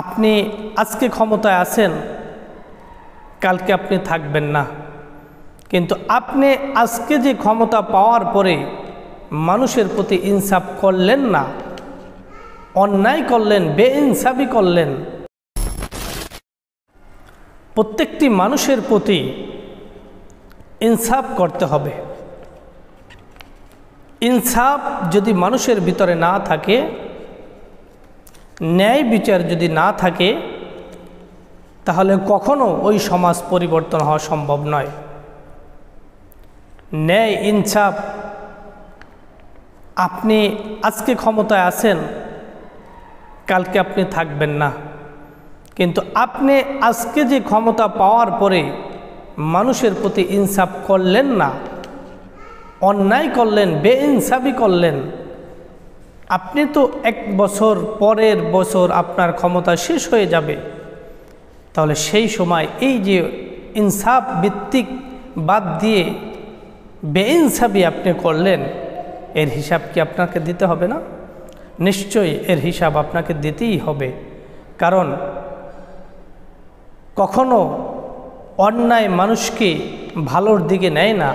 আপনি আজকে ক্ষমতায় আছেন, কালকে আপনি থাকবেন না। কিন্তু আপনি আজকে যে ক্ষমতা পাওয়ার পরে মানুষের প্রতি ইনসাফ করলেন না, অন্যায় করলেন, বেইনসাফি করলেন। প্রত্যেকটি মানুষের প্রতি ইনসাফ করতে হবে। ইনসাফ যদি মানুষের ভিতরে না থাকে, ন্যায় বিচার যদি না থাকে, তাহলে কখনো ওই সমাজ পরিবর্তন হওয়া সম্ভব নয়। ন্যায় ইনসাফ, আপনি আজকে ক্ষমতায় আছেন, কালকে আপনি থাকবেন না। কিন্তু আপনি আজকে যে ক্ষমতা পাওয়ার পরে মানুষের প্রতি ইনসাফ করলেন না, অন্যায় করলেন, বেইনসাফি করলেন। আপনি তো এক বছর পরের বছর আপনার ক্ষমতা শেষ হয়ে যাবে। তাহলে সেই সময় এই যে ইনসাফ ভিত্তিক বাদ দিয়ে বেইনসাফি আপনি করলেন, এর হিসাব কি আপনাকে দিতে হবে না? নিশ্চয়ই এর হিসাব আপনাকে দিতেই হবে। কারণ কখনো অন্যায় মানুষকে ভালোর দিকে নেয় না,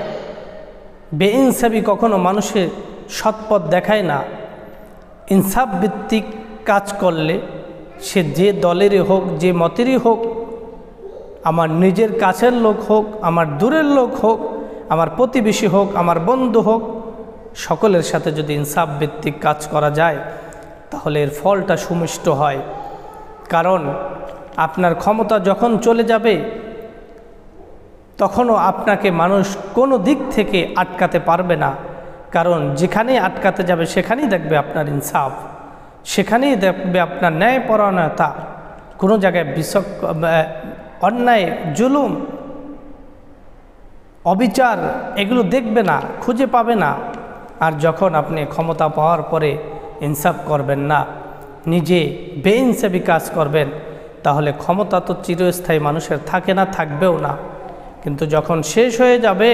বেইনসাফি কখনো মানুষের সৎপথ দেখায় না। ইনসাফ ভিত্তিক কাজ করলে সে যে দলেরই হোক, যে মতেরই হোক, আমার নিজের কাছের লোক হোক, আমার দূরের লোক হোক, আমার প্রতিবেশী হোক, আমার বন্ধু হোক, সকলের সাথে যদি ইনসাফ ভিত্তিক কাজ করা যায় তাহলে এর ফলটা সুমিষ্ট হয়। কারণ আপনার ক্ষমতা যখন চলে যাবে তখনও আপনাকে মানুষ কোনো দিক থেকে আটকাতে পারবে না। কারণ যেখানেই আটকাতে যাবে সেখানেই দেখবে আপনার ইনসাফ, সেখানেই দেখবে আপনার ন্যায়পরায়ণতা। কোনো জায়গায় অন্যায়, জুলুম, অবিচার এগুলো দেখবে না, খুঁজে পাবে না। আর যখন আপনি ক্ষমতা পাওয়ার পরে ইনসাফ করবেন না, নিজে বেইনসাফি কাজ করবেন, তাহলে ক্ষমতা তো চিরস্থায়ী মানুষের থাকে না, থাকবেও না। কিন্তু যখন শেষ হয়ে যাবে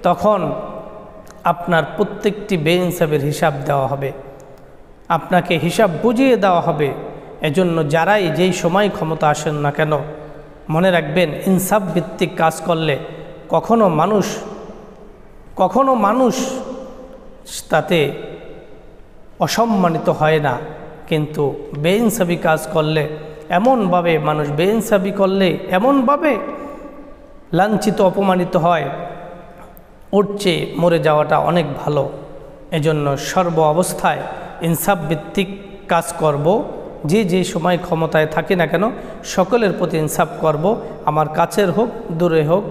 তখন আপনার প্রত্যেকটি বেইনসাফির হিসাব দেওয়া হবে, আপনাকে হিসাব বুঝিয়ে দেওয়া হবে। এজন্য যারাই যেই সময় ক্ষমতা আসেন না কেন, মনে রাখবেন ইনসাফ ভিত্তিক কাজ করলে কখনো মানুষ তাতে অসম্মানিত হয় না। কিন্তু বেইনসাফি কাজ করলে এমনভাবে মানুষ বেইনসাফি করলে এমনভাবে লাঞ্ছিত, অপমানিত হয়, ওর চেয়ে মরে যাওয়াটা অনেক ভালো। এজন্য সর্ব অবস্থায় ইনসাফ ভিত্তিক কাজ করব। যে সময় ক্ষমতায় থাকি না কেন সকলের প্রতি ইনসাফ করব। আমার কাছের হোক, দূরে হোক,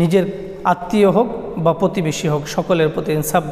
নিজের আত্মীয় হোক বা প্রতিবেশী হোক, সকলের প্রতি ইনসাফ